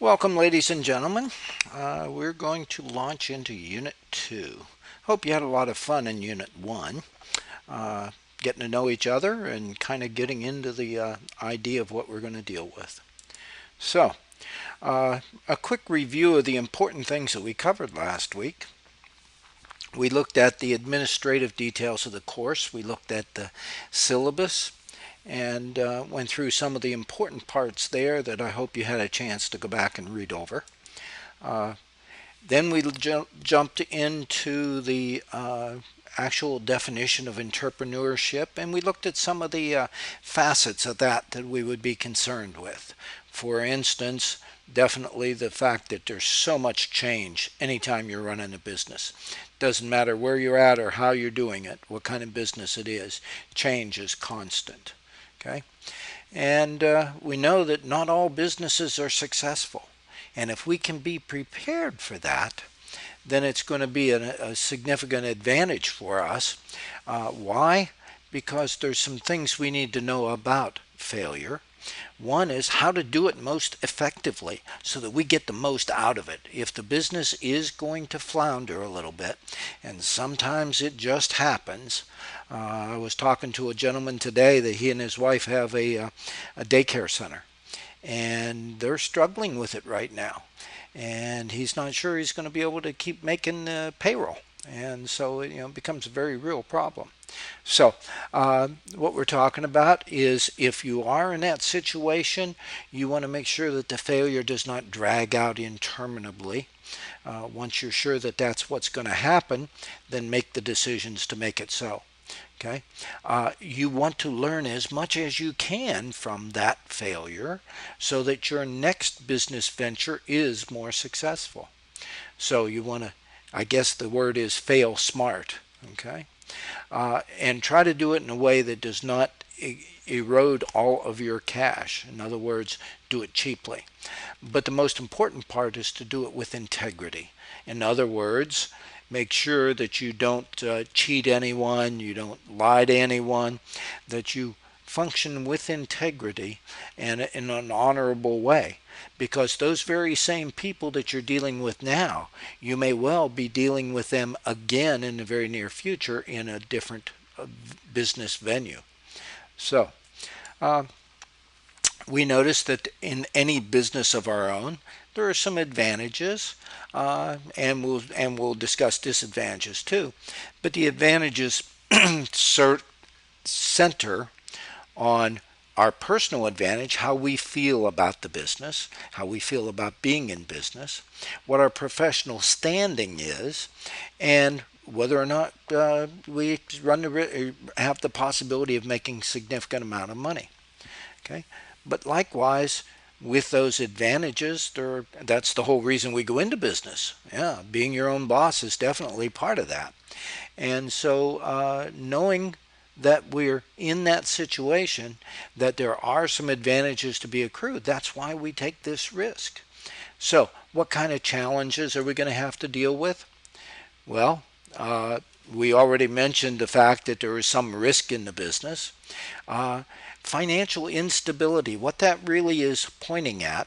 Welcome, ladies and gentlemen. We're going to launch into Unit 2. Hope you had a lot of fun in Unit 1, getting to know each other and kind of getting into the idea of what we're going to deal with. So, a quick review of the important things that we covered last week. We looked at the administrative details of the course. We looked at the syllabus and went through some of the important parts there that I hope you had a chance to go back and read over. Then we jumped into the actual definition of entrepreneurship, and we looked at some of the facets of that we would be concerned with. For instance, definitely the fact that there's so much change anytime you're running a business. Doesn't matter where you're at or how you're doing it, what kind of business it is, change is constant. Okay? And we know that not all businesses are successful. And if we can be prepared for that, then it's going to be a significant advantage for us. Why? Because there's some things we need to know about failure. One is how to do it most effectively so that we get the most out of it. If the business is going to flounder a little bit, and sometimes it just happens. I was talking to a gentleman today that he and his wife have a daycare center, and they're struggling with it right now. And he's not sure he's going to be able to keep making payroll. And so it becomes a very real problem. So what we're talking about is if you are in that situation, you want to make sure that the failure does not drag out interminably. Once you're sure that that's what's going to happen, then make the decisions to make it so. Okay, you want to learn as much as you can from that failure so that your next business venture is more successful. So you want to, I guess the word is fail smart. Okay, and try to do it in a way that does not erode all of your cash. In other words, do it cheaply. But the most important part is to do it with integrity. In other words, make sure that you don't cheat anyone, you don't lie to anyone, that you function with integrity and in an honorable way. Because those very same people that you're dealing with now, you may well be dealing with them again in the very near future in a different business venue. So, we notice that in any business of our own, there are some advantages, and we'll discuss disadvantages too. But the advantages center on our personal advantage, how we feel about the business, how we feel about being in business, what our professional standing is, and whether or not we have the possibility of making a significant amount of money. Okay, but likewise, with those advantages, that's the whole reason we go into business. Yeah, being your own boss is definitely part of that. And so knowing that we're in that situation, that there are some advantages to be accrued, that's why we take this risk. So what kind of challenges are we going to have to deal with? Well, we already mentioned the fact that there is some risk in the business. Financial instability, what that really is pointing at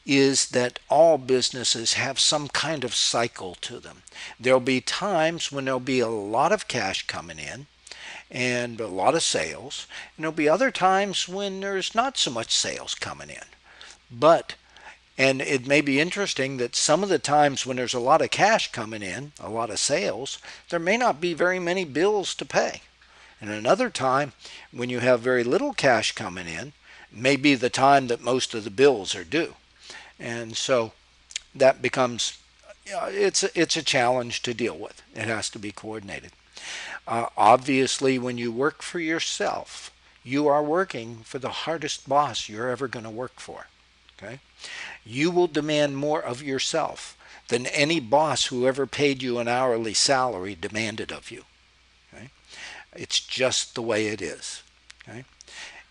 is that all businesses have some kind of cycle to them. There'll be times when there'll be a lot of cash coming in and a lot of sales, and there'll be other times when there's not so much sales coming in. And it may be interesting that some of the times when there's a lot of cash coming in, a lot of sales, there may not be very many bills to pay. And another time, when you have very little cash coming in, may be the time that most of the bills are due. And so that becomes, it's a challenge to deal with. It has to be coordinated. Obviously, when you work for yourself, you are working for the hardest boss you're ever going to work for. Okay? You will demand more of yourself than any boss who ever paid you an hourly salary demanded of you. It's just the way it is. Okay?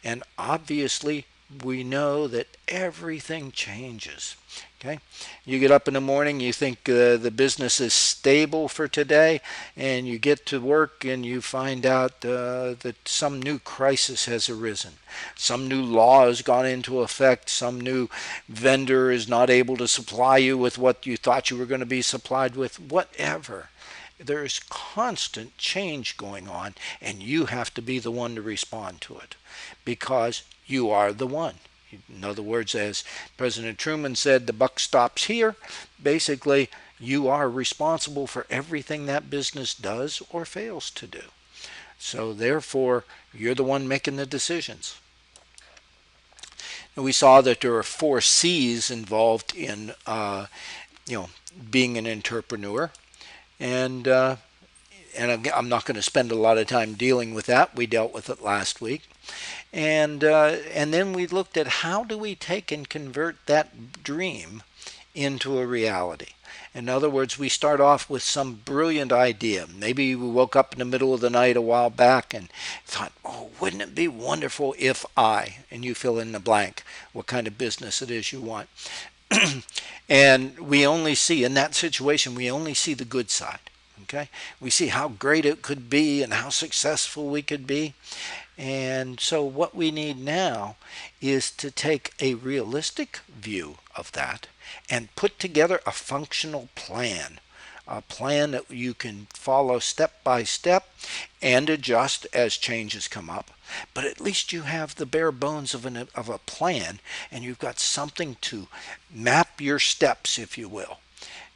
And obviously, we know that everything changes. Okay, you get up in the morning, you think the business is stable for today, and you get to work and you find out that some new crisis has arisen. Some new law has gone into effect. Some new vendor is not able to supply you with what you thought you were going to be supplied with. Whatever. There's constant change going on, and you have to be the one to respond to it because you are the one. In other words, as President Truman said, the buck stops here. Basically, you are responsible for everything that business does or fails to do. So therefore, you're the one making the decisions. And we saw that there are 4 C's involved in being an entrepreneur. And I'm not going to spend a lot of time dealing with that. We dealt with it last week. And then we looked at how do we take and convert that dream into a reality. In other words, we start off with some brilliant idea. Maybe we woke up in the middle of the night a while back and thought, oh, wouldn't it be wonderful if and you fill in the blank, what kind of business it is you want. And we only see, in that situation, we only see the good side. Okay? We see how great it could be and how successful we could be. And so what we need now is to take a realistic view of that and put together a functional plan. A plan that you can follow step by step and adjust as changes come up. But at least you have the bare bones of a plan, and you've got something to map your steps, if you will.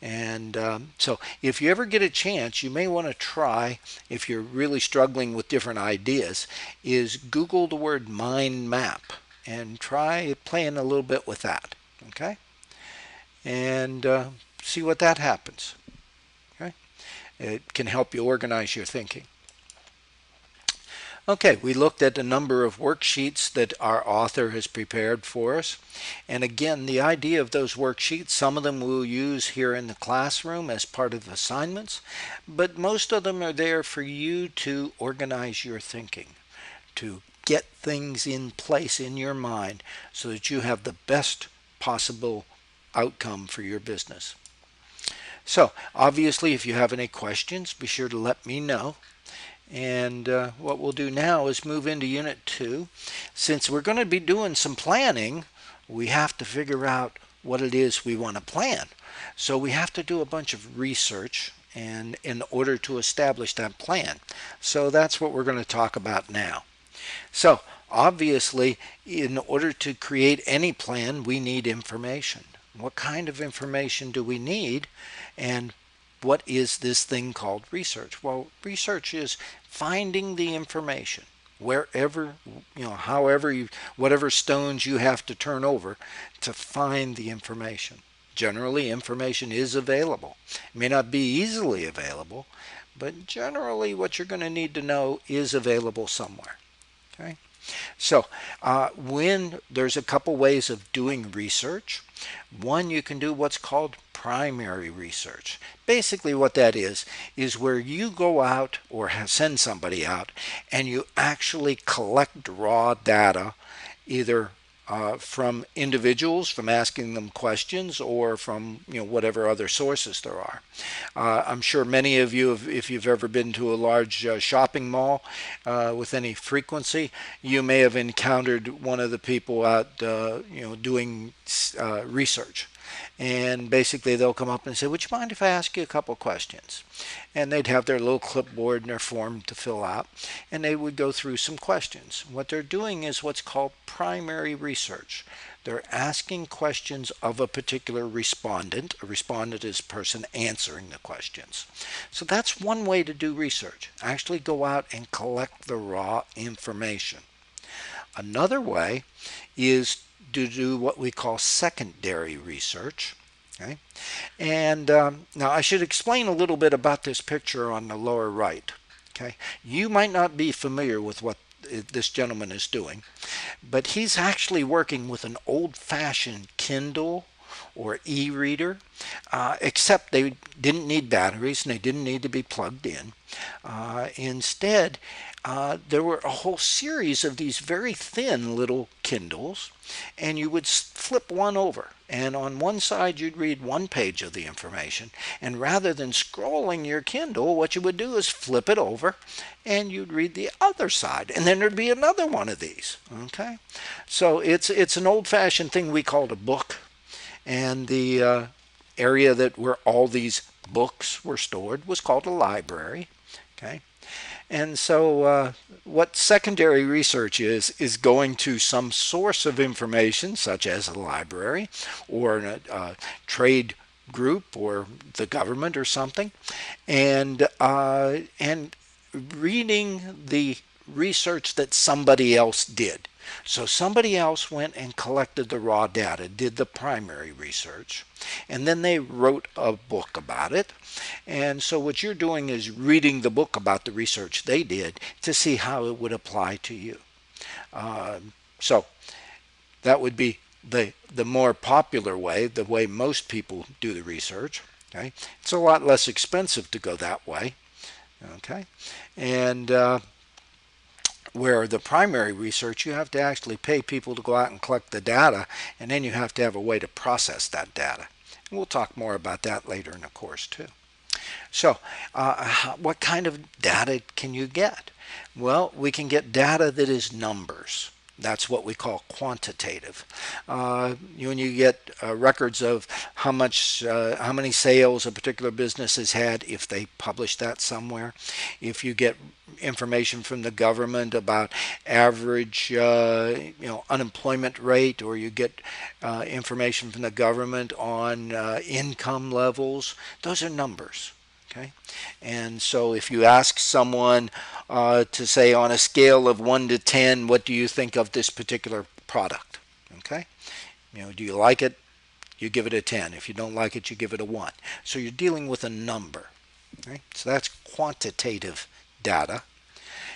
And so if you ever get a chance, you may want to try, if you're really struggling with different ideas, is Google the word mind map and try playing a little bit with that. Okay? And see what that happens. Okay? It can help you organize your thinking. Okay, we looked at a number of worksheets that our author has prepared for us. And again, the idea of those worksheets, some of them we'll use here in the classroom as part of assignments, but most of them are there for you to organize your thinking, to get things in place in your mind so that you have the best possible outcome for your business. So, obviously, if you have any questions, be sure to let me know. And what we'll do now is move into Unit 2. Since we're going to be doing some planning, we have to figure out what it is we want to plan. So we have to do a bunch of research and in order to establish that plan. So that's what we're going to talk about now. So obviously, in order to create any plan, we need information. What kind of information do we need? And what is this thing called research? Well, research is finding the information wherever, however whatever stones you have to turn over to find the information. Generally, information is available. It may not be easily available, but generally what you're going to need to know is available somewhere. Okay? So when there's a couple ways of doing research. One, you can do what's called primary research. Basically what that is where you go out or send somebody out and you actually collect raw data, either from individuals, from asking them questions, or from whatever other sources there are. I'm sure many of you, if you've ever been to a large shopping mall with any frequency, you may have encountered one of the people out doing research. And basically they'll come up and say, would you mind if I ask you a couple questions? And they'd have their little clipboard and their form to fill out, and they would go through some questions. What they're doing is what's called primary research. They're asking questions of a particular respondent. A respondent is a person answering the questions. So that's one way to do research. Actually go out and collect the raw information. Another way is to do what we call secondary research. Okay? And now I should explain a little bit about this picture on the lower right. Okay? You might not be familiar with what this gentleman is doing, but he's actually working with an old-fashioned Kindle or e-reader, except they didn't need batteries and they didn't need to be plugged in. Instead, there were a whole series of these very thin little Kindles, and you would flip one over, and on one side you'd read one page of the information, and rather than scrolling your Kindle, what you would do is flip it over and you'd read the other side, and then there'd be another one of these. Okay, so it's an old-fashioned thing we called a book, and the area that where all these books were stored was called a library. Okay, and so what secondary research is going to some source of information, such as a library or a trade group or the government or something, and reading the research that somebody else did. So somebody else went and collected the raw data, did the primary research, and then they wrote a book about it. And so what you're doing is reading the book about the research they did to see how it would apply to you. So that would be the more popular way, the way most people do the research. Okay, it's a lot less expensive to go that way. Okay, and where the primary research, you have to actually pay people to go out and collect the data, and then you have to have a way to process that data. And we'll talk more about that later in the course too. So what kind of data can you get? Well, we can get data that is numbers. That's what we call quantitative. When you get records of how many sales a particular business has had, if they publish that somewhere, if you get information from the government about average, unemployment rate, or you get information from the government on income levels, those are numbers. Okay, and so if you ask someone to say on a scale of 1 to 10, what do you think of this particular product? Okay, do you like it? You give it a 10. If you don't like it, you give it a 1. So you're dealing with a number. Okay? So that's quantitative data.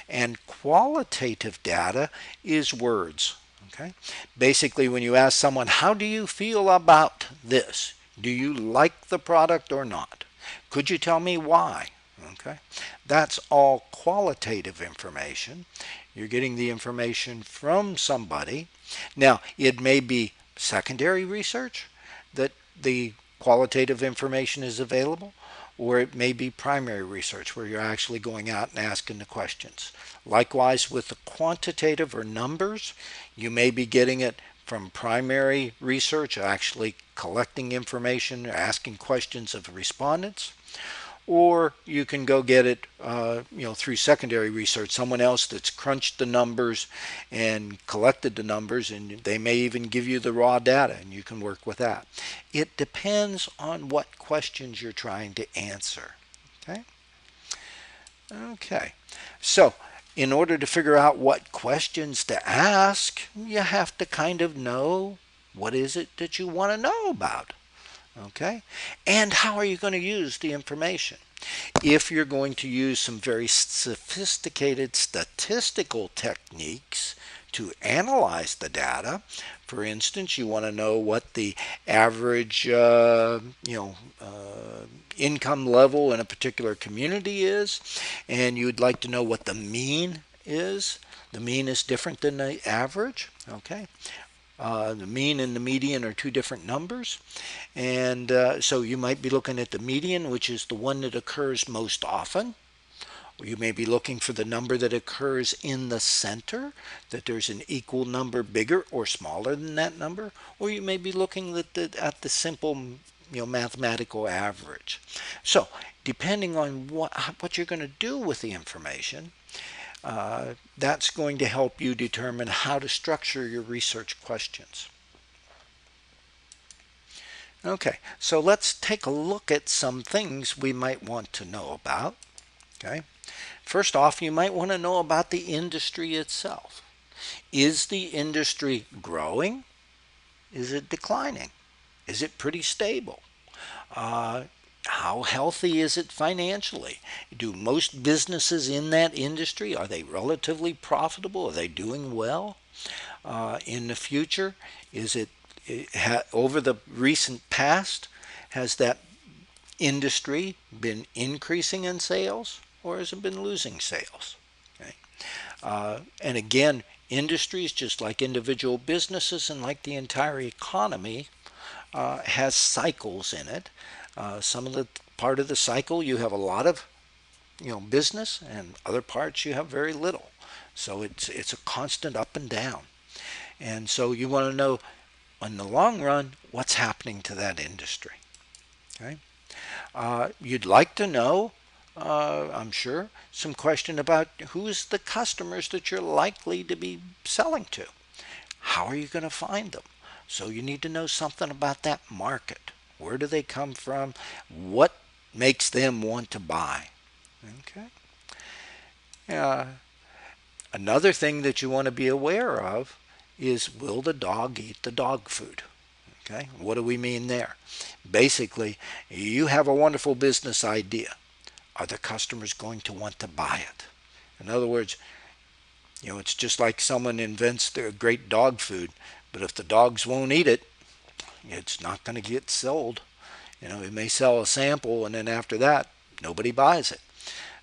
And qualitative data is words. Okay, basically when you ask someone, how do you feel about this? Do you like the product or not? Could you tell me why? Okay, that's all qualitative information. You're getting the information from somebody. Now, it may be secondary research that the qualitative information is available, or it may be primary research where you're actually going out and asking the questions. Likewise, with the quantitative or numbers, you may be getting it from primary research, actually collecting information, asking questions of the respondents, or you can go get it through secondary research, someone else that's crunched the numbers and collected the numbers, and they may even give you the raw data and you can work with that. It depends on what questions you're trying to answer. Okay, so in order to figure out what questions to ask, you have to kind of know what is it that you want to know about. Okay, and how are you going to use the information? If you're going to use some very sophisticated statistical techniques to analyze the data, for instance, you want to know what the average income level in a particular community is, and you'd like to know what the mean is. The mean is different than the average. Okay, the mean and the median are two different numbers, and so you might be looking at the median, which is the one that occurs most often. You may be looking for the number that occurs in the center, that there's an equal number bigger or smaller than that number, or you may be looking at the simple mathematical average. So depending on what you're going to do with the information, that's going to help you determine how to structure your research questions. Okay, so let's take a look at some things we might want to know about. Okay, first off, you might want to know about the industry itself. Is the industry growing? Is it declining? Is it pretty stable? How healthy is it financially? Do most businesses in that industry, are they relatively profitable? Are they doing well? In the future, is it over the recent past, has that industry been increasing in sales or has it been losing sales? Okay. And again, industries, just like individual businesses and like the entire economy, has cycles in it. Some of the part of the cycle you have a lot of business, and other parts you have very little. So it's a constant up and down. And so you want to know in the long run what's happening to that industry. Okay. You'd like to know, I'm sure, some question about who's the customers that you're likely to be selling to. How are you going to find them? So you need to know something about that market. Where do they come from? What makes them want to buy? Okay. Another thing that you want to be aware of is, will the dog eat the dog food? Okay. What do we mean there? Basically, you have a wonderful business idea. Are the customers going to want to buy it? In other words, it's just like someone invents their great dog food, but if the dogs won't eat it, it's not going to get sold. It may sell a sample, and then after that, nobody buys it.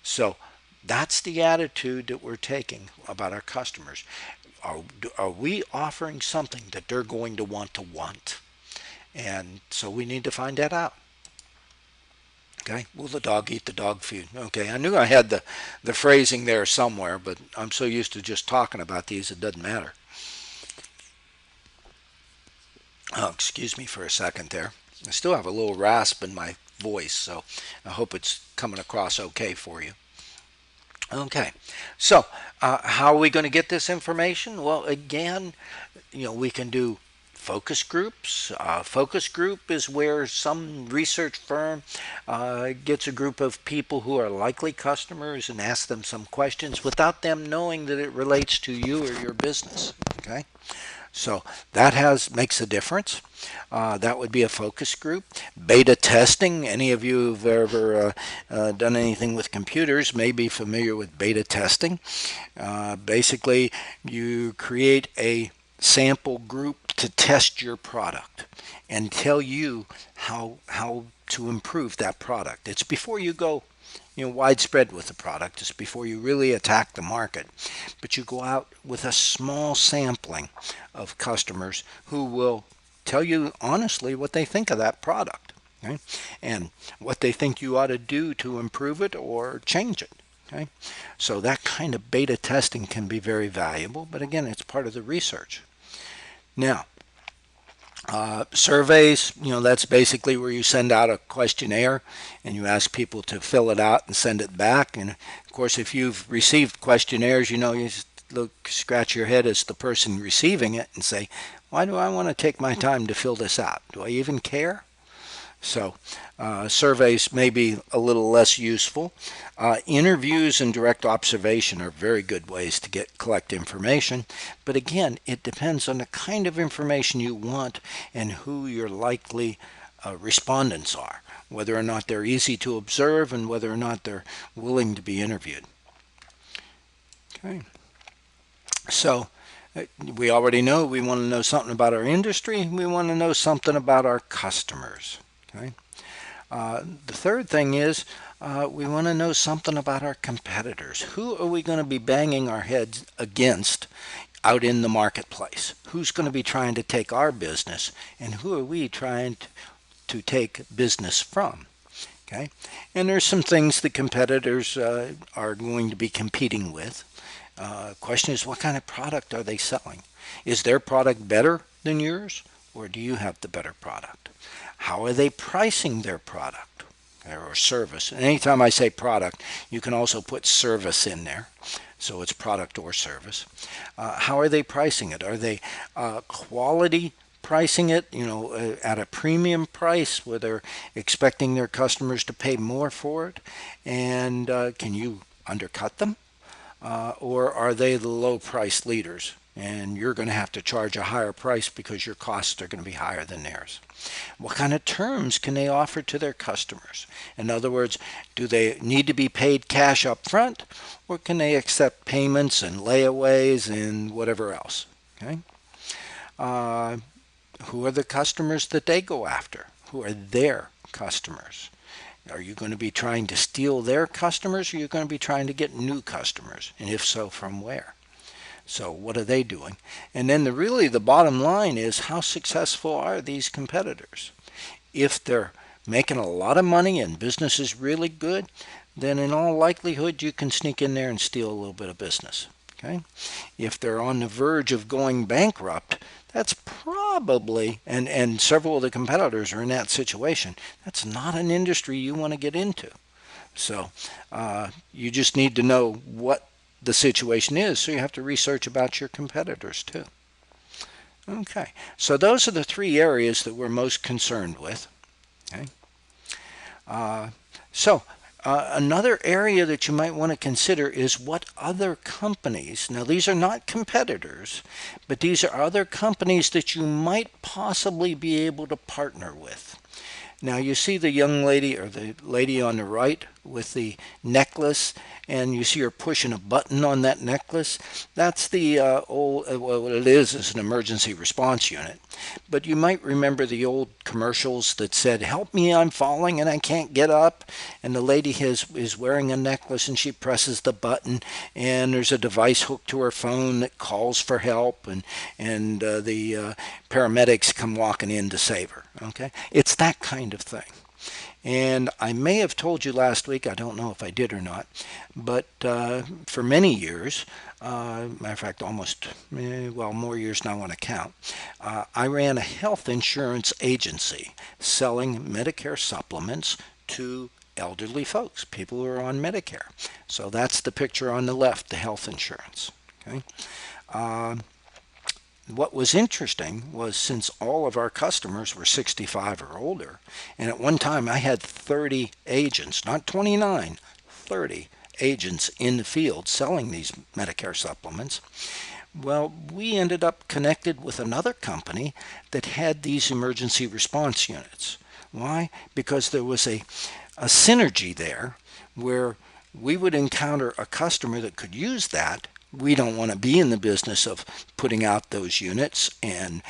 So that's the attitude that we're taking about our customers. Are we offering something that they're going to want? And so we need to find that out. Okay, will the dog eat the dog food? Okay, I knew I had the phrasing there somewhere, but I'm so used to just talking about these it doesn't matter. Oh, excuse me for a second there. I still have a little rasp in my voice, so I hope it's coming across okay for you. Okay, so how are we going to get this information? Well, again, we can do focus groups. Focus group is where some research firm gets a group of people who are likely customers and asks them some questions without them knowing that it relates to you or your business. Okay, so that makes a difference. That would be a focus group. Beta testing. Any of you who've ever done anything with computers may be familiar with beta testing. Basically, you create a sample group to test your product and tell you how to improve that product. It's before you go widespread with the product. It's before you really attack the market. But you go out with a small sampling of customers who will tell you honestly what they think of that product, okay? And what they think you ought to do to improve it or change it. Okay? So that kind of beta testing can be very valuable, but again, it's part of the research. Now, surveys, that's basically where you send out a questionnaire and you ask people to fill it out and send it back. And of course, if you've received questionnaires, you just scratch your head as the person receiving it and say, why do I want to take my time to fill this out? Do I even care? So surveys may be a little less useful. Interviews and direct observation are very good ways to collect information. But again, it depends on the kind of information you want and who your likely respondents are, whether or not they're easy to observe and whether or not they're willing to be interviewed. Okay. So we already know we want to know something about our industry. We want to know something about our customers. Okay. The third thing is we want to know something about our competitors. Who are we going to be banging our heads against out in the marketplace? Who's going to be trying to take our business, and who are we trying to take business from? Okay. And there's some things the competitors are going to be competing with. Question is, what kind of product are they selling? Is their product better than yours, or do you have the better product? How are they pricing their product or service? And anytime I say product, you can also put service in there. So it's product or service. How are they pricing it? Are they quality pricing it, at a premium price where they're expecting their customers to pay more for it? And can you undercut them? Or are they the low price leaders and you're going to have to charge a higher price because your costs are going to be higher than theirs? What kind of terms can they offer to their customers? In other words, do they need to be paid cash up front, or can they accept payments and layaways and whatever else? Okay. Who are the customers that they go after? Who are their customers? Are you going to be trying to steal their customers, or are you going to be trying to get new customers? And if so, from where? So what are they doing? And then really the bottom line is, how successful are these competitors? If they're making a lot of money and business is really good, then in all likelihood you can sneak in there and steal a little bit of business. Okay? If they're on the verge of going bankrupt, that's probably, and several of the competitors are in that situation, that's not an industry you want to get into. So you just need to know what the situation is, so you have to research about your competitors too. Okay, so those are the three areas that we're most concerned with. Okay. Another area that you might want to consider is what other companies, now these are not competitors, but these are other companies that you might possibly be able to partner with. Now you see the young lady, or the lady on the right with the necklace, and you see her pushing a button on that necklace. That's the well, what it is an emergency response unit. But you might remember the old commercials that said, "Help me, I'm falling and I can't get up." And the lady is wearing a necklace, and she presses the button, and there's a device hooked to her phone that calls for help, and the paramedics come walking in to save her. Okay, it's that kind of thing. And I may have told you last week, I don't know if I did or not, but for many years, matter of fact, almost, well, more years than I want to count, I ran a health insurance agency selling Medicare supplements to elderly folks, people who are on Medicare. So that's the picture on the left, the health insurance. Okay. What was interesting was, since all of our customers were 65 or older, and at one time I had 30 agents, not 29, 30 agents in the field selling these Medicare supplements, well, we ended up connected with another company that had these emergency response units. Why? Because there was a synergy there where we would encounter a customer that could use that. We don't want to be in the business of putting out those units and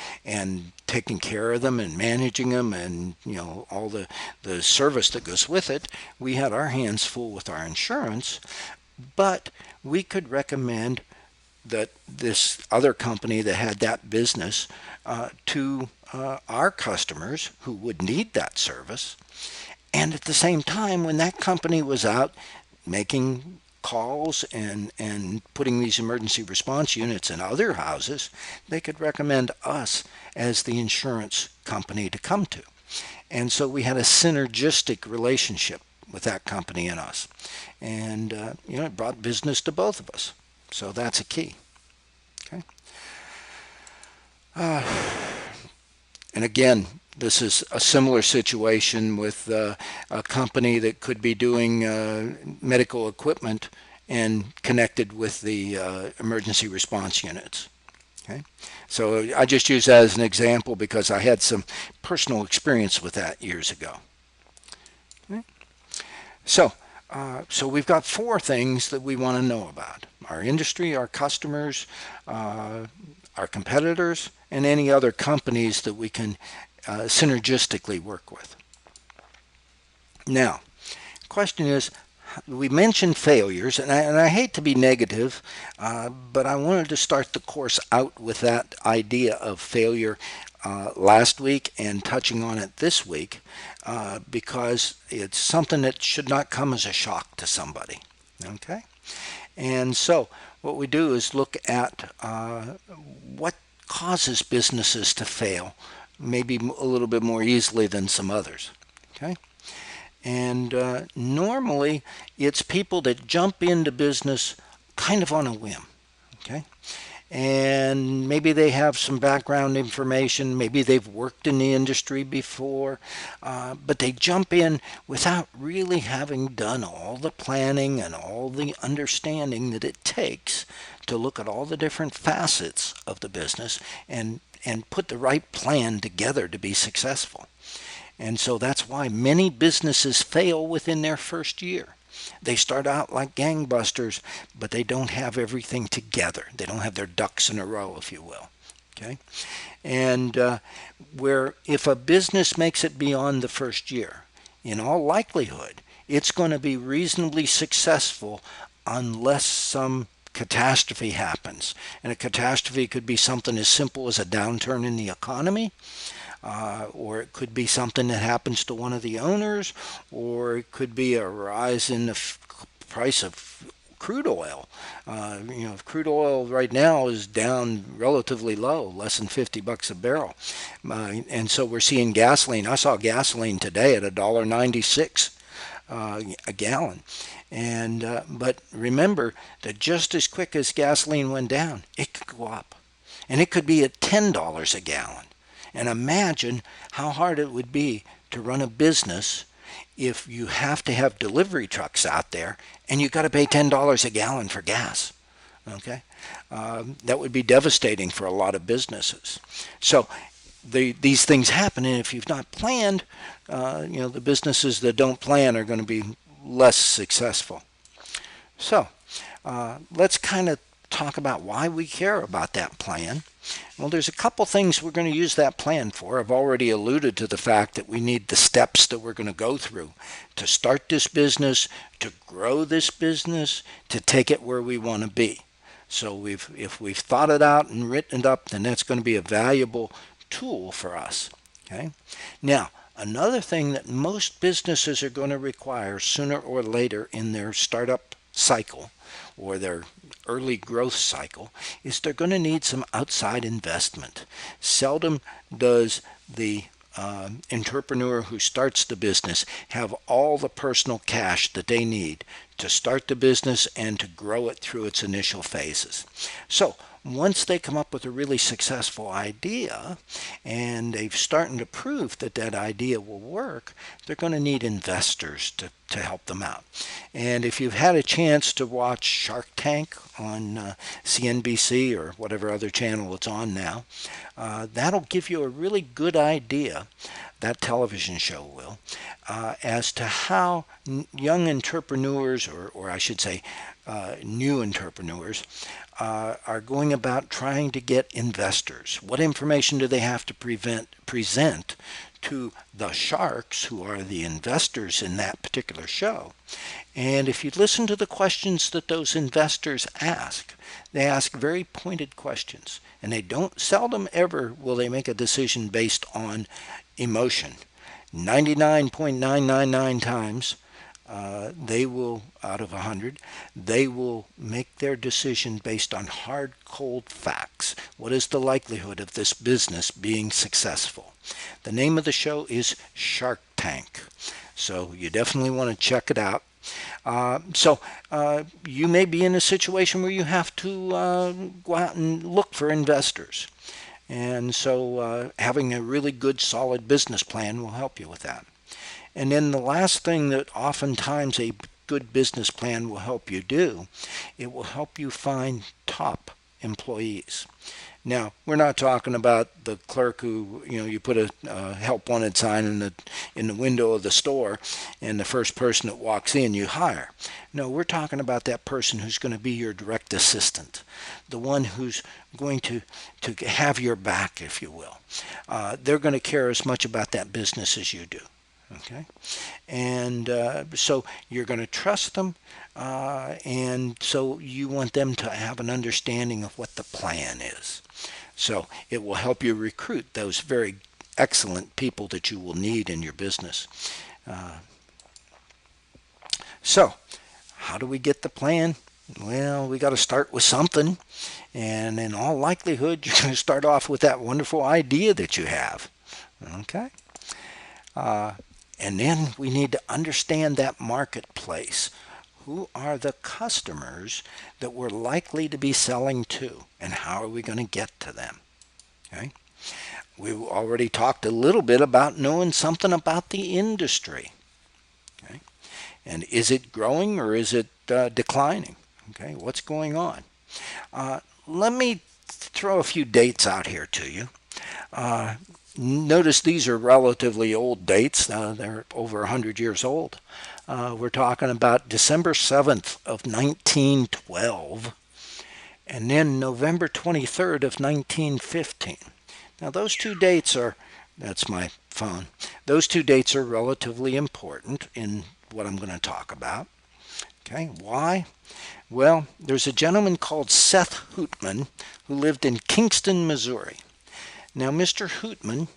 taking care of them and managing them, and all the service that goes with it. We had our hands full with our insurance, but we could recommend that this other company that had that business to our customers who would need that service. And at the same time, when that company was out making calls and putting these emergency response units in other houses, they could recommend us as the insurance company to come to. And so we had a synergistic relationship with that company and us. And it brought business to both of us. So that's a key. Okay. And again, this is a similar situation with a company that could be doing medical equipment and connected with the emergency response units. Okay, so I just use that as an example because I had some personal experience with that years ago. Okay. So we've got four things that we want to know about: our industry, our customers, our competitors, and any other companies that we can synergistically work with. Now, the question is, we mentioned failures, and I hate to be negative, but I wanted to start the course out with that idea of failure last week and touching on it this week, because it's something that should not come as a shock to somebody. Okay? And so what we do is look at what causes businesses to fail, maybe a little bit more easily than some others. Okay? And normally it's people that jump into business kind of on a whim. Okay? And maybe they have some background information, maybe they've worked in the industry before, but they jump in without really having done all the planning and all the understanding that it takes to look at all the different facets of the business and put the right plan together to be successful. And so that's why many businesses fail within their first year. They start out like gangbusters, but they don't have everything together. They don't have their ducks in a row, if you will. Okay, and where if a business makes it beyond the first year, in all likelihood, it's going to be reasonably successful unless some catastrophe happens. And a catastrophe could be something as simple as a downturn in the economy, or it could be something that happens to one of the owners, or it could be a rise in the price of crude oil. If crude oil right now is down relatively low, less than $50 a barrel, and so we're seeing gasoline. I saw gasoline today at $1.96 a gallon. And but remember that just as quick as gasoline went down, it could go up, and it could be at $10 a gallon. And imagine how hard it would be to run a business if you have to have delivery trucks out there and you've got to pay $10 a gallon for gas. Okay, that would be devastating for a lot of businesses. So these things happen, and if you've not planned, the businesses that don't plan are going to be less successful. So let's kind of talk about why we care about that plan. Well, there's a couple things we're going to use that plan for. I've already alluded to the fact that we need the steps that we're going to go through to start this business, to grow this business, to take it where we want to be. So if we've thought it out and written it up, then that's going to be a valuable tool for us. Okay. Now, another thing that most businesses are going to require sooner or later in their startup cycle or their early growth cycle is they're going to need some outside investment. Seldom does the entrepreneur who starts the business have all the personal cash that they need to start the business and to grow it through its initial phases. So once they come up with a really successful idea and they've started to prove that that idea will work, they're going to need investors to help them out. And if you've had a chance to watch Shark Tank on CNBC or whatever other channel it's on now, that'll give you a really good idea, that television show will, as to how young entrepreneurs, or I should say new entrepreneurs, are going about trying to get investors. What information do they have to present to the sharks, who are the investors in that particular show? And if you listen to the questions that those investors ask, they ask very pointed questions, and they don't seldom ever will they make a decision based on emotion. 99.999 times they will, out of 100, they will make their decision based on hard, cold facts. What is the likelihood of this business being successful? The name of the show is Shark Tank, so you definitely want to check it out. So you may be in a situation where you have to go out and look for investors. And so having a really good, solid business plan will help you with that. And then the last thing that oftentimes a good business plan will help you do, it will help you find top employees. Now, we're not talking about the clerk who, you put a help wanted sign in the window of the store, and the first person that walks in you hire. No, we're talking about that person who's going to be your direct assistant, the one who's going to have your back, if you will. They're going to care as much about that business as you do. Okay, and so you're going to trust them, and so you want them to have an understanding of what the plan is. So it will help you recruit those very excellent people that you will need in your business. So how do we get the plan? Well, we got to start with something, and in all likelihood, you're going to start off with that wonderful idea that you have. Okay. And then we need to understand that marketplace. Who are the customers that we're likely to be selling to, and how are we going to get to them? Okay. We've already talked a little bit about knowing something about the industry. Okay. And is it growing or is it declining? Okay. What's going on? Let me throw a few dates out here to you. Notice these are relatively old dates. They're over 100 years old. We're talking about December 7th of 1912. and then November 23rd of 1915. Now those two dates are, that's my phone, those two dates are relatively important in what I'm going to talk about. Okay, why? Well, there's a gentleman called Seth Hootman who lived in Kingston, Missouri. Now, Mr. Hootman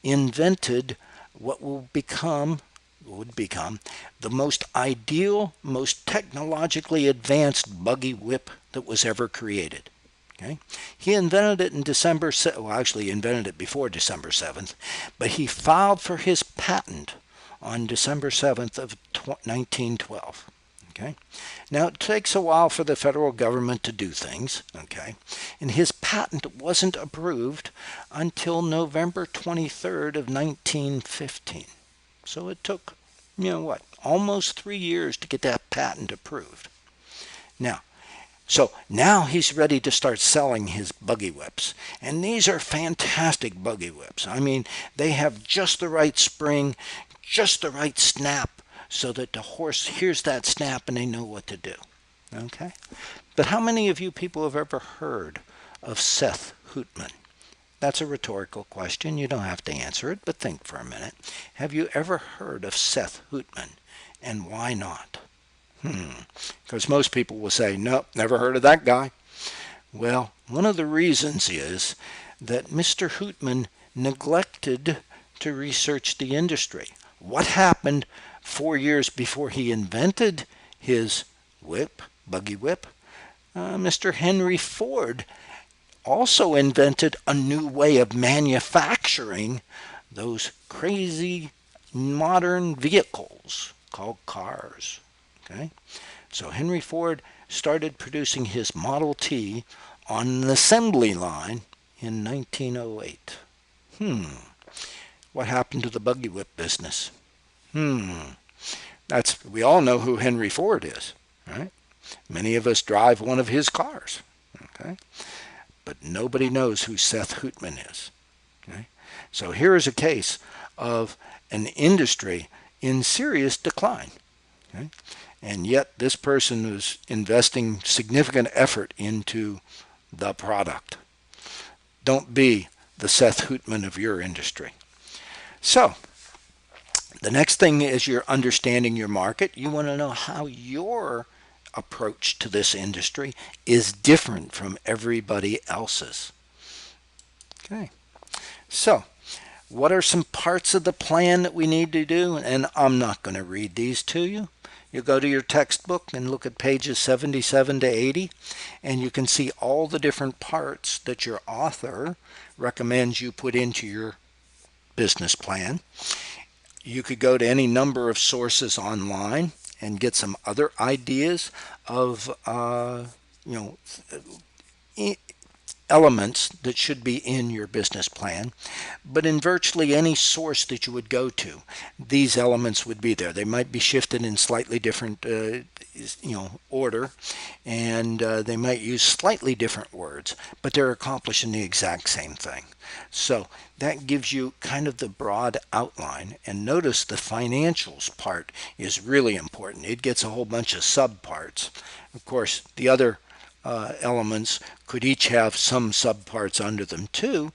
invented what would become the most ideal, most technologically advanced buggy whip that was ever created. Okay? He invented it in December, well, actually he invented it before December 7th, but he filed for his patent on December 7th of 1912. Okay? Now, it takes a while for the federal government to do things, okay? And his patent wasn't approved until November 23rd of 1915. So it took, almost 3 years to get that patent approved. So now he's ready to start selling his buggy whips. And these are fantastic buggy whips. I mean, they have just the right spring, just the right snap, so that the horse hears that snap and they know what to do. Okay? But how many of you people have ever heard of Seth Hootman? That's a rhetorical question. You don't have to answer it, but think for a minute. Have you ever heard of Seth Hootman, and why not? Because most people will say, nope, never heard of that guy. Well, one of the reasons is that Mr. Hootman neglected to research the industry. What happened 4 years before he invented his whip, buggy whip? Mr. Henry Ford also invented a new way of manufacturing those crazy modern vehicles called cars. Okay? So Henry Ford started producing his Model T on an assembly line in 1908. What happened to the buggy whip business? We all know who Henry Ford is, right? Many of us drive one of his cars, okay? But nobody knows who Seth Hootman is. Okay? So here is a case of an industry in serious decline. Okay? And yet this person is investing significant effort into the product. Don't be the Seth Hootman of your industry. So the next thing is you're understanding your market. You want to know how your approach to this industry is different from everybody else's. Okay. So what are some parts of the plan that we need to do? And I'm not going to read these to you. You go to your textbook and look at pages 77 to 80, and you can see all the different parts that your author recommends you put into your business plan. You could go to any number of sources online and get some other ideas of elements that should be in your business plan. But in virtually any source that you would go to, these elements would be there. They might be shifted in slightly different order, and they might use slightly different words, but they're accomplishing the exact same thing. So that gives you kind of the broad outline. And notice the financials part is really important. It gets a whole bunch of subparts. Of course, the other elements could each have some subparts under them too,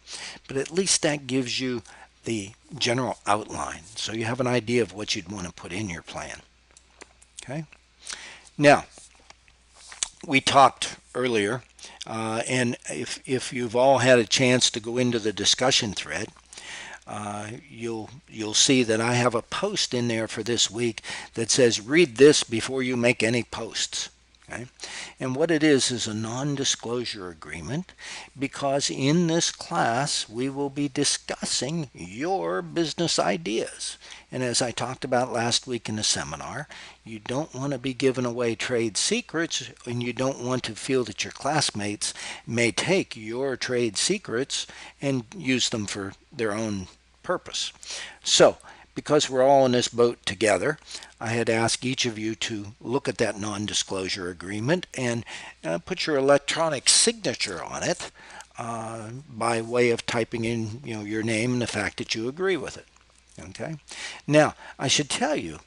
but at least that gives you the general outline, so you have an idea of what you'd want to put in your plan. Okay. Now, we talked earlier, and if you've all had a chance to go into the discussion thread, you'll see that I have a post in there for this week that says read this before you make any posts. Okay? And what it is a non-disclosure agreement, because in this class we will be discussing your business ideas. And as I talked about last week in the seminar, you don't want to be giving away trade secrets, and you don't want to feel that your classmates may take your trade secrets and use them for their own purpose. So, because we're all in this boat together, I had asked each of you to look at that non-disclosure agreement and put your electronic signature on it by way of typing in your name and the fact that you agree with it. Okay. Now, I should tell you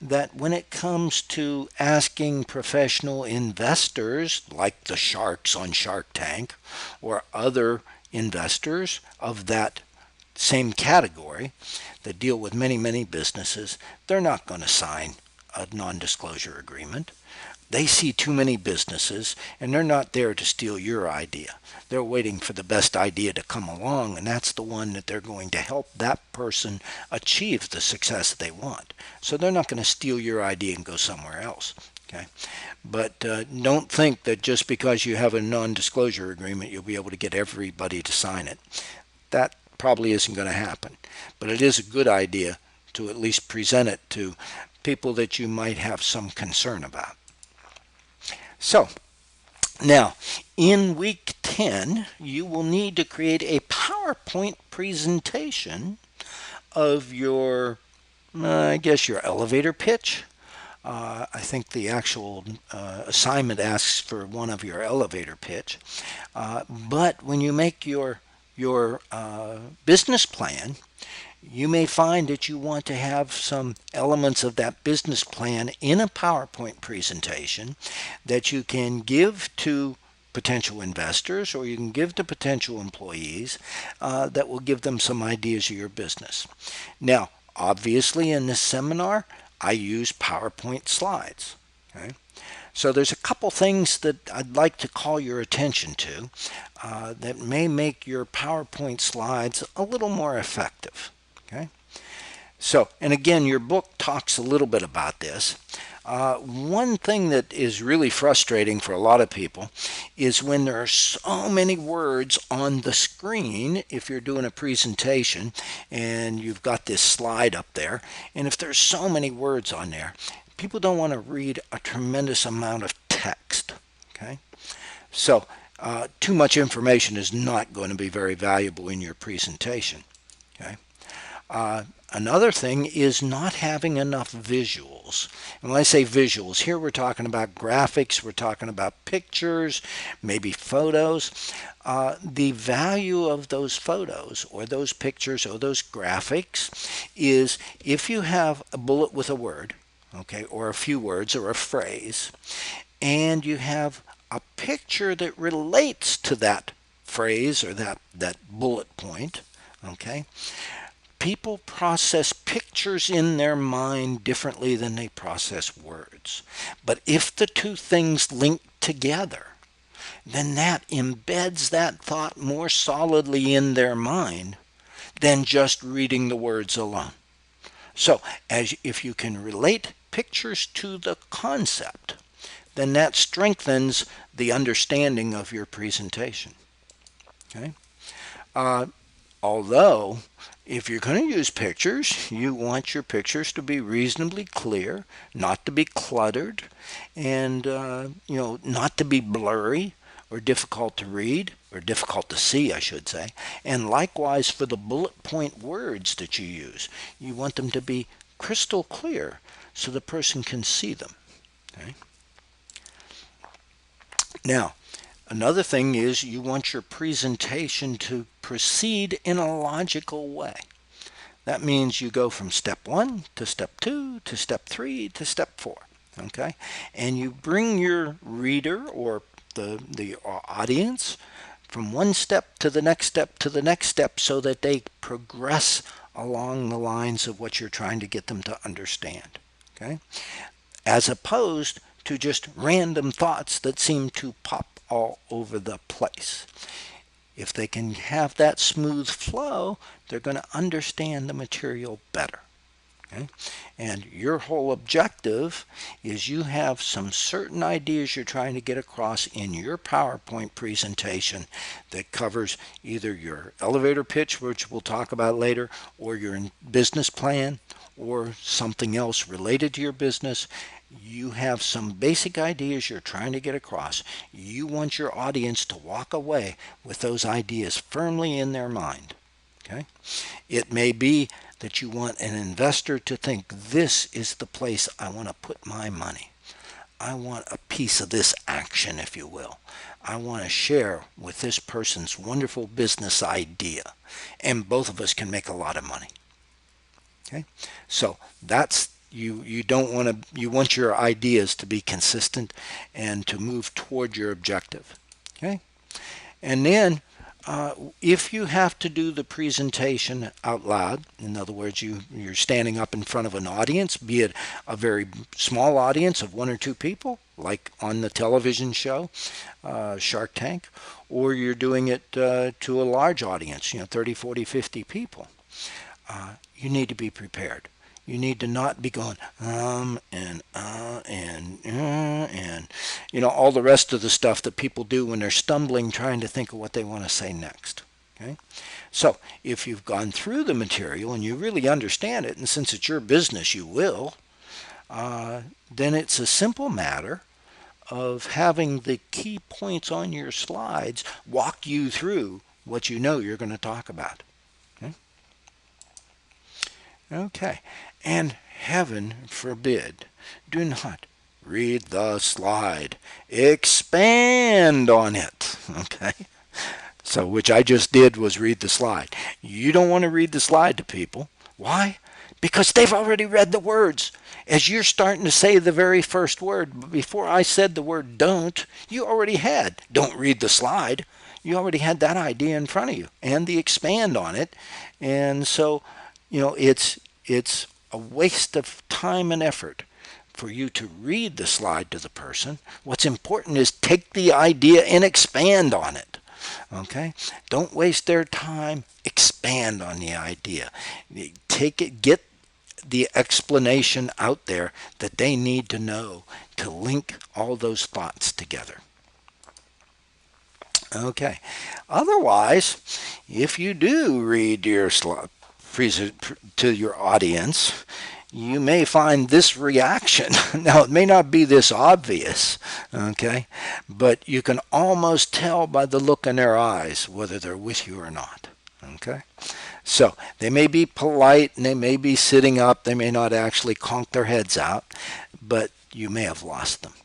that when it comes to asking professional investors like the sharks on Shark Tank or other investors of that same category that deal with many, many businesses, they're not going to sign a non-disclosure agreement. They see too many businesses, and they're not there to steal your idea. They're waiting for the best idea to come along, and that's the one that they're going to help that person achieve the success they want. So they're not going to steal your idea and go somewhere else. Okay? But don't think that just because you have a non-disclosure agreement, you'll be able to get everybody to sign it. That probably isn't going to happen. But it is a good idea to at least present it to people that you might have some concern about. So, now, in week 10, you will need to create a PowerPoint presentation of your, I guess, your elevator pitch. I think the actual assignment asks for one of your elevator pitch. But when you make your business plan, you may find that you want to have some elements of that business plan in a PowerPoint presentation that you can give to potential investors or you can give to potential employees that will give them some ideas of your business. Now, obviously in this seminar, I use PowerPoint slides. Okay? So there's a couple things that I'd like to call your attention to that may make your PowerPoint slides a little more effective. Okay. So, and again, your book talks a little bit about this. One thing that is really frustrating for a lot of people is when there are so many words on the screen if you're doing a presentation and you've got this slide up there, and if there's so many words on there, people don't want to read a tremendous amount of text. Okay. So, too much information is not going to be very valuable in your presentation. Okay. Another thing is not having enough visuals. And when I say visuals, here we're talking about graphics, we're talking about pictures, maybe photos. The value of those photos or those pictures or those graphics is if you have a bullet with a word, okay, or a few words or a phrase, and you have a picture that relates to that phrase or that bullet point, okay, people process pictures in their mind differently than they process words. But if the two things link together, then that embeds that thought more solidly in their mind than just reading the words alone. So, if you can relate pictures to the concept, then that strengthens the understanding of your presentation. Okay? Although, if you're going to use pictures, you want your pictures to be reasonably clear, not to be cluttered, and not to be blurry or difficult to read, or difficult to see, I should say. And likewise for the bullet point words that you use, you want them to be crystal clear so the person can see them. Okay? Now, another thing is you want your presentation to proceed in a logical way. That means you go from step 1 to step 2 to step 3 to step 4. Okay? And you bring your reader or the audience from one step to the next step to the next step so that they progress along the lines of what you're trying to get them to understand. Okay? As opposed to just random thoughts that seem to pop all over the place. If they can have that smooth flow, they're going to understand the material better. Okay? And your whole objective is you have some certain ideas you're trying to get across in your PowerPoint presentation that covers either your elevator pitch, which we'll talk about later, or your business plan, or something else related to your business. You have some basic ideas you're trying to get across. You want your audience to walk away with those ideas firmly in their mind. Okay? It may be that you want an investor to think, this is the place I want to put my money. I want a piece of this action, if you will. I want to share with this person's wonderful business idea. And both of us can make a lot of money. Okay, so that's you don't want to, you want your ideas to be consistent and to move toward your objective. Okay, and then if you have to do the presentation out loud, in other words, you're standing up in front of an audience, be it a very small audience of 1 or 2 people, like on the television show Shark Tank, or you're doing it to a large audience, 30, 40, 50 people, you need to be prepared. You need to not be going and all the rest of the stuff that people do when they're stumbling trying to think of what they want to say next. Okay, so if you've gone through the material and you really understand it, and since it's your business, you will, then it's a simple matter of having the key points on your slides walk you through what you know you're going to talk about. Okay. Okay, and heaven forbid, do not read the slide. Expand on it. Okay, so which I just did was read the slide. You don't want to read the slide to people. Why? Because they've already read the words. As you're starting to say the very first word, before I said the word don't, you already had don't read the slide. You already had that idea in front of you and the expand on it. And so, it's a waste of time and effort for you to read the slide to the person. What's important is take the idea and expand on it. Okay? Don't waste their time. Expand on the idea. Take it, get the explanation out there that they need to know to link all those thoughts together. Okay. Otherwise, if you do read your slide to your audience, you may find this reaction. Now, it may not be this obvious, okay, but you can almost tell by the look in their eyes whether they're with you or not, okay? So they may be polite and they may be sitting up, they may not actually conk their heads out, but you may have lost them.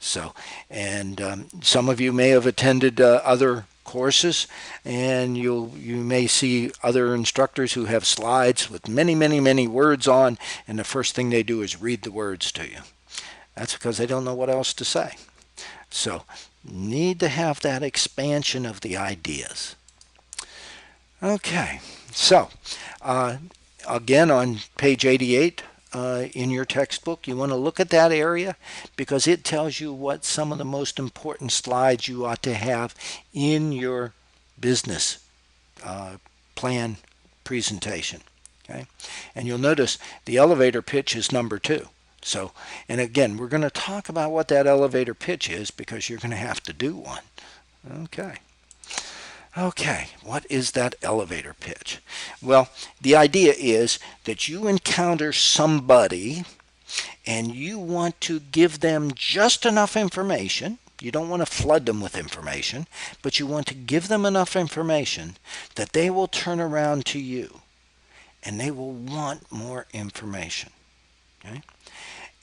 So, and some of you may have attended other courses, and you may see other instructors who have slides with many words on, and the first thing they do is read the words to you. That's because they don't know what else to say. So need to have that expansion of the ideas. Okay, so again on page 88 in your textbook, you want to look at that area because it tells you what some of the most important slides you ought to have in your business plan presentation. Okay, and you'll notice the elevator pitch is number 2. So, and again, we're going to talk about what that elevator pitch is because you're going to have to do one. Okay, what is that elevator pitch? Well, the idea is that you encounter somebody and you want to give them just enough information. You don't want to flood them with information, but you want to give them enough information that they will turn around to you and they will want more information. Okay?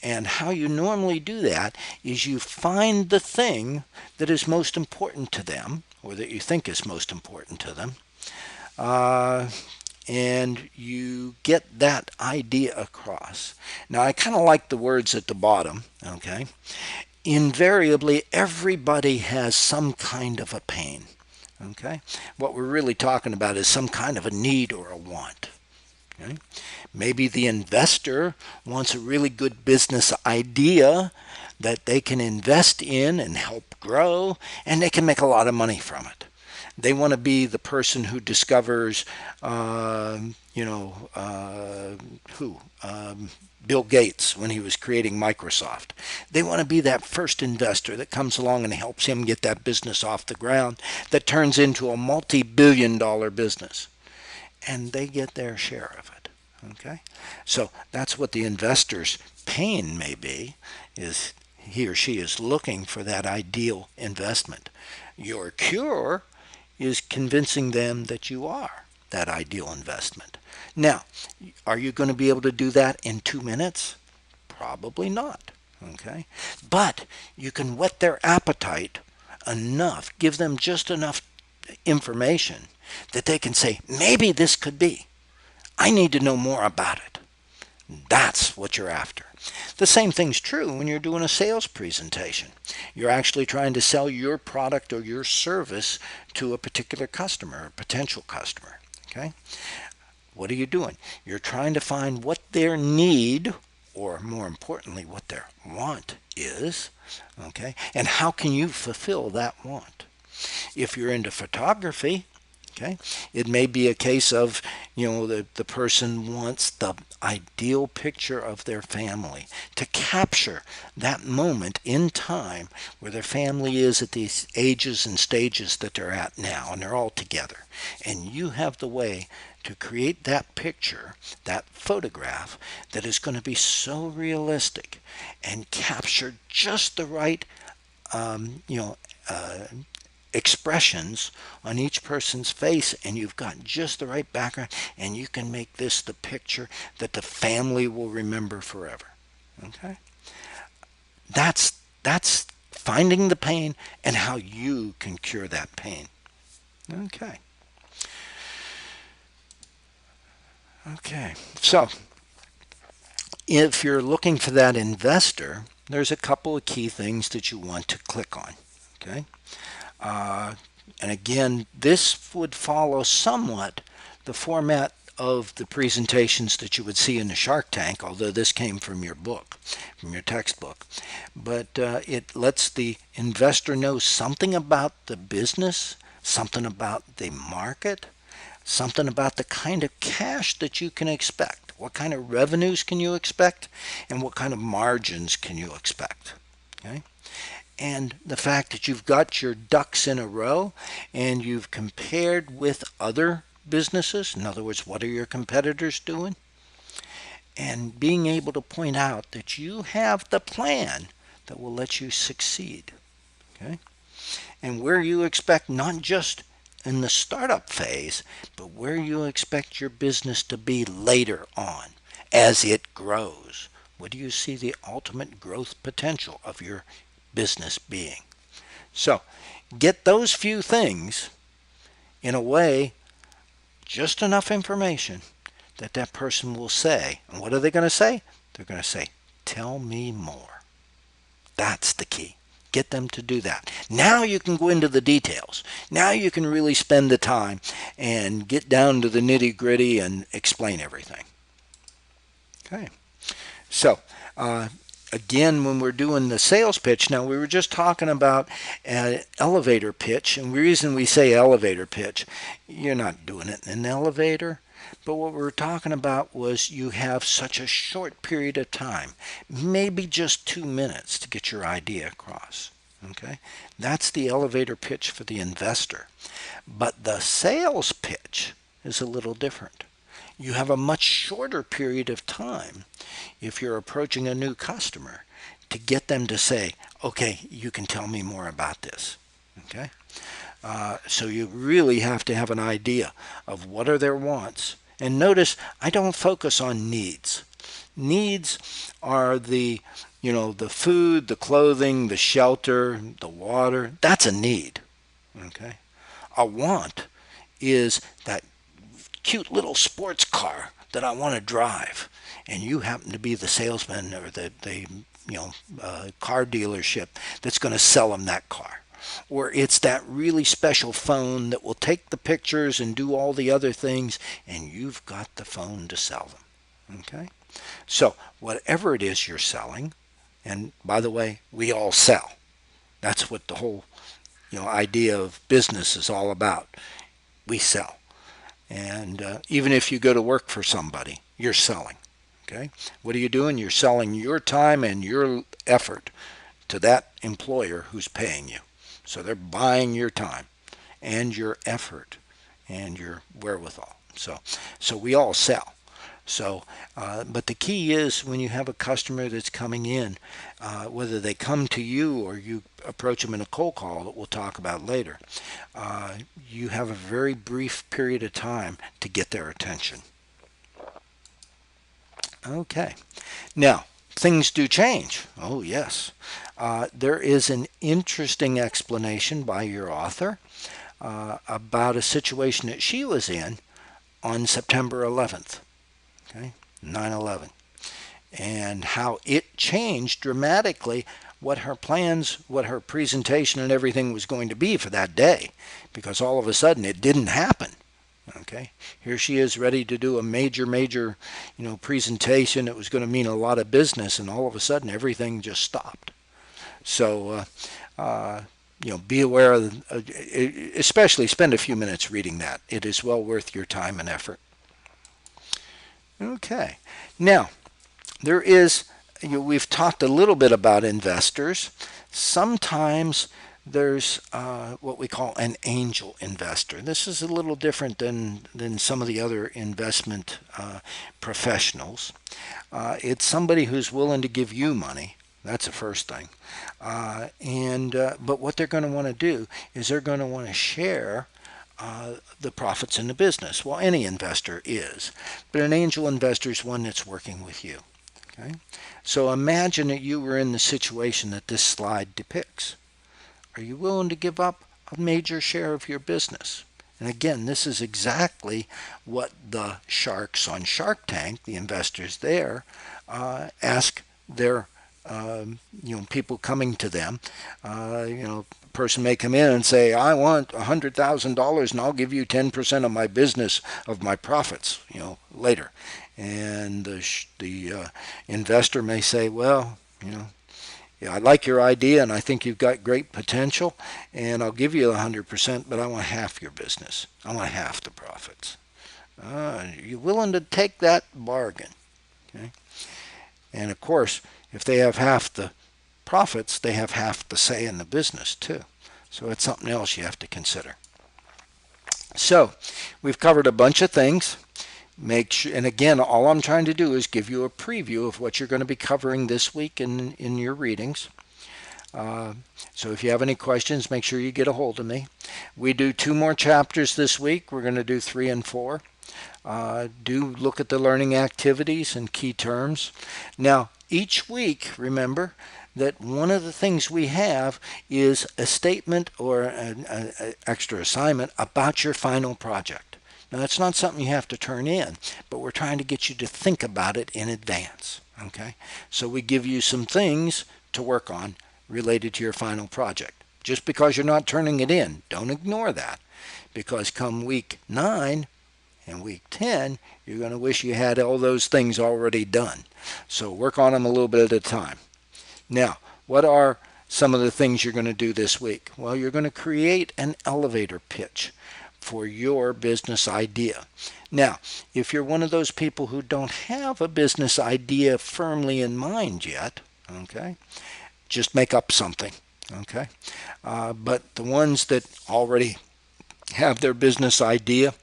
And how you normally do that is you find the thing that is most important to them, or that you think is most important to them, and you get that idea across. Now, I kind of like the words at the bottom, okay? Invariably, everybody has some kind of a pain, okay? What we're really talking about is some kind of a need or a want. Okay? Maybe the investor wants a really good business idea that they can invest in and help grow, and they can make a lot of money from it. They want to be the person who discovers, Bill Gates when he was creating Microsoft. They want to be that first investor that comes along and helps him get that business off the ground that turns into a multi-billion-dollar business. And they get their share of it. Okay? So that's what the investor's pain may be, is he or she is looking for that ideal investment. Your cure is convincing them that you are that ideal investment. Now, are you going to be able to do that in 2 minutes? Probably not. Okay? But you can whet their appetite enough, give them just enough information that they can say, maybe this could be. I need to know more about it. That's what you're after. The same thing's true when you're doing a sales presentation. You're actually trying to sell your product or your service to a particular customer, a potential customer. Okay? What are you doing? You're trying to find what their need, or more importantly, what their want is. Okay? And how can you fulfill that want? If you're into photography, okay, it may be a case of, the person wants the ideal picture of their family, to capture that moment in time where their family is at these ages and stages that they're at now, and they're all together. And you have the way to create that picture, that photograph, that is going to be so realistic and capture just the right um, you know uh, expressions on each person's face, and you've got just the right background, and you can make this the picture that the family will remember forever. Okay? That's finding the pain and how you can cure that pain. Okay. Okay. So, if you're looking for that investor, there's a couple of key things that you want to click on. Okay? Uh, and again, this would follow somewhat the format of the presentations that you would see in the Shark Tank, although this came from your book, from your textbook. But it lets the investor know something about the business, something about the market, something about the kind of cash that you can expect. What kind of revenues can you expect, and what kind of margins can you expect? Okay? And the fact that you've got your ducks in a row and you've compared with other businesses, in other words, what are your competitors doing? And being able to point out that you have the plan that will let you succeed. Okay? And where you expect, not just in the startup phase, but where you expect your business to be later on as it grows. What do you see the ultimate growth potential of your business being? So get those few things, in a way, just enough information that that person will say. And what are they going to say? They're going to say, tell me more. That's the key. Get them to do that. Now you can go into the details. Now you can really spend the time and get down to the nitty gritty and explain everything. Okay. So, again, when we're doing the sales pitch, now we were just talking about an elevator pitch, and the reason we say elevator pitch, you're not doing it in an elevator, but what we were talking about was you have such a short period of time, maybe just 2 minutes to get your idea across. Okay, that's the elevator pitch for the investor. But the sales pitch is a little different. You have a much shorter period of time if you're approaching a new customer to get them to say, okay, you can tell me more about this. Okay, so you really have to have an idea of what are their wants. And notice I don't focus on needs. Needs are the food, the clothing, the shelter, the water. That's a need. Okay, a want is that cute little sports car that I want to drive, and you happen to be the salesman or the car dealership that's going to sell them that car. Or it's that really special phone that will take the pictures and do all the other things, and you've got the phone to sell them. Okay? So whatever it is you're selling, and by the way, we all sell. That's what the whole idea of business is all about. We sell. And even if you go to work for somebody, you're selling. Okay? What are you doing? You're selling your time and your effort to that employer who's paying you. So they're buying your time and your effort and your wherewithal. So we all sell. So, but the key is when you have a customer that's coming in, whether they come to you or you approach them in a cold call that we'll talk about later, you have a very brief period of time to get their attention. Okay. Now, things do change. Oh, yes. There is an interesting explanation by your author about a situation that she was in on September 11th. Okay, 9/11. and how it changed dramatically what her plans, what her presentation and everything was going to be for that day, because all of a sudden it didn't happen. Okay, here she is ready to do a major, presentation. It was going to mean a lot of business, and all of a sudden everything just stopped. So, be aware of, especially spend a few minutes reading that. It is well worth your time and effort. Okay, now we've talked a little bit about investors. Sometimes there's what we call an angel investor. This is a little different than some of the other investment professionals. It's somebody who's willing to give you money. That's the first thing. But what they're going to want to do is they're going to want to share the profits in the business. Well, any investor is, but an angel investor is one that's working with you. Okay? So imagine that you were in the situation that this slide depicts. Are you willing to give up a major share of your business? And again, this is exactly what the sharks on Shark Tank, the investors there, ask their people coming to them. A person may come in and say, I want $100,000 and I'll give you 10% of my business, of my profits, later. And the investor may say, well, I like your idea and I think you've got great potential and I'll give you 100%, but I want half your business. I want half the profits. Are you willing to take that bargain? Okay? And of course, if they have half the profits, they have half the say in the business too. So it's something else you have to consider. So we've covered a bunch of things. Make sure, and again, all I'm trying to do is give you a preview of what you're going to be covering this week in your readings. So if you have any questions, make sure you get a hold of me. We do 2 more chapters this week. We're going to do 3 and 4. Do look at the learning activities and key terms. Now, each week, remember that one of the things we have is a statement or an extra assignment about your final project. Now, that's not something you have to turn in, but we're trying to get you to think about it in advance. Okay? So we give you some things to work on related to your final project. Just because you're not turning it in, don't ignore that. Because come week 9 and week 10, you're going to wish you had all those things already done. So work on them a little bit at a time. Now, what are some of the things you're going to do this week? Well, you're going to create an elevator pitch for your business idea. Now, if you're one of those people who don't have a business idea firmly in mind yet, okay, just make up something, okay? But the ones that already have their business idea,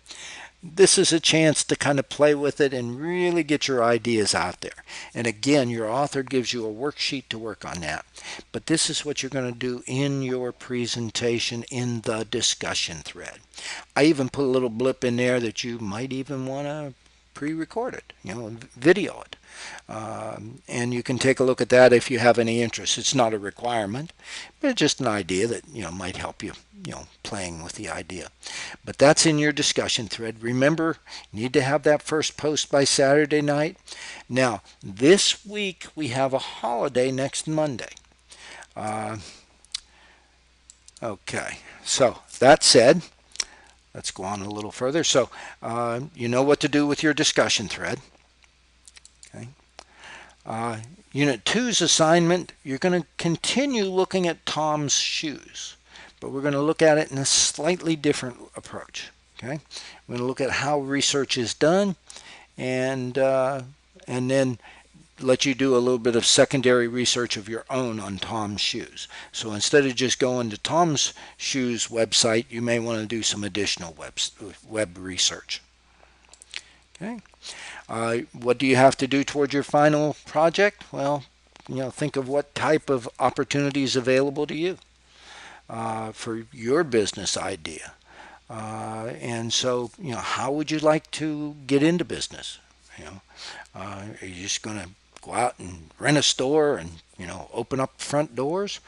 this is a chance to kind of play with it and really get your ideas out there. And again, your author gives you a worksheet to work on that. But this is what you're going to do in your presentation in the discussion thread. I even put a little blip in there that you might even want to pre-record it, video it. And you can take a look at that if you have any interest. It's not a requirement, but it's just an idea that might help you, playing with the idea. But that's in your discussion thread. Remember, you need to have that first post by Saturday night. Now, this week we have a holiday next Monday. Okay, so that said, let's go on a little further. So you know what to do with your discussion thread. Okay. Unit 2's assignment, you're going to continue looking at Tom's shoes, but we're going to look at it in a slightly different approach. Okay, we're going to look at how research is done, and then let you do a little bit of secondary research of your own on Tom's shoes. So instead of just going to Tom's shoes website, you may want to do some additional web research. Okay. What do you have to do toward your final project? Well, think of what type of opportunities available to you for your business idea. And so, how would you like to get into business? Are you just going to go out and rent a store and, open up front doors?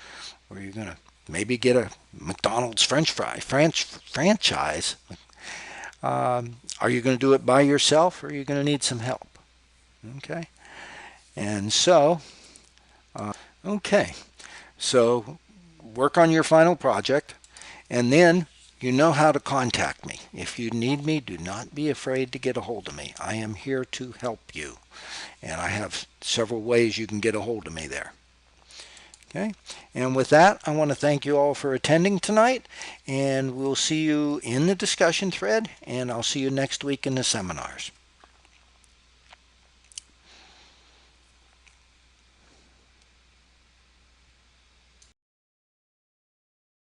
Or are you going to maybe get a McDonald's French franchise? Are you going to do it by yourself, or are you going to need some help? Okay. And so, okay, so work on your final project, and then you know how to contact me. If you need me, do not be afraid to get a hold of me. I am here to help you, and I have several ways you can get a hold of me there. Okay, and with that, I want to thank you all for attending tonight, and we'll see you in the discussion thread, and I'll see you next week in the seminars.